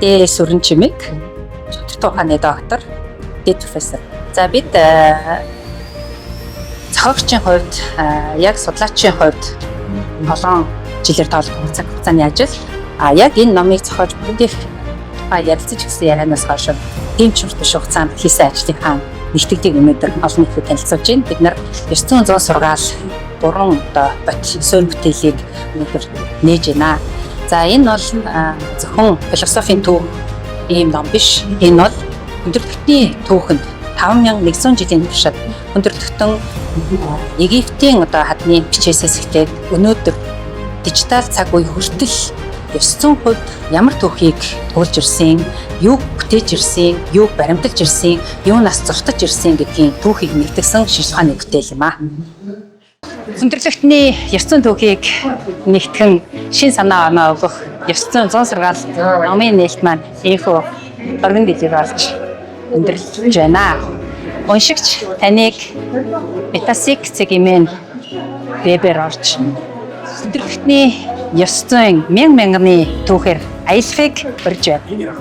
Д. Сүрэн Чимэг, чөтгөр ухааны доктор, дэд профессор. За бид зохиогчийн хувьд яг судлаачийн хувьд олон жилээр тоолох цаг хугацааны ажил яг энэ номыг зохиож бүгдийг ярилцаж өгсөн ярианаас хойш тийм ч биш хугацаанд хийсэн ажлынхаа нэгтгэдэг өнөөдөр олон нийтэд танилцуулж байна. Бид нар 900 сургаал 3 бот суурь бүтээлийг өнөөдөр нээж байна. За энэ бол зөвхөн философийн төв ийм ном биш. Энэ бол өндөр түвшний түүхэнд 5100 жилийн туршид өндөр түвшин Египтийн хадны бичээсээс эхлээд өнөөдөр дижитал цаг үе хүртэл 900% ямар түүхийг туулж ирсэн, юуг бүтээж ирсэн, юуг баримталж ирсэн, юунаас зуртаж ирсэн гэдгийн түүхийг нэгтгэсэн шишхааны бүтээл юм аа. Өндөрлөгтний 900 түүхийг нэгтгэн шин санаа оноо өгөх 900 сургаал номын нээлт маань ийхүү оргин дэлгэр болж өндөрлөж байна. Уншигч таныг метасик цэгмэн вебээр орж өндөрлөгтний 900 мянганы түүхээр аялахыг урьж байна.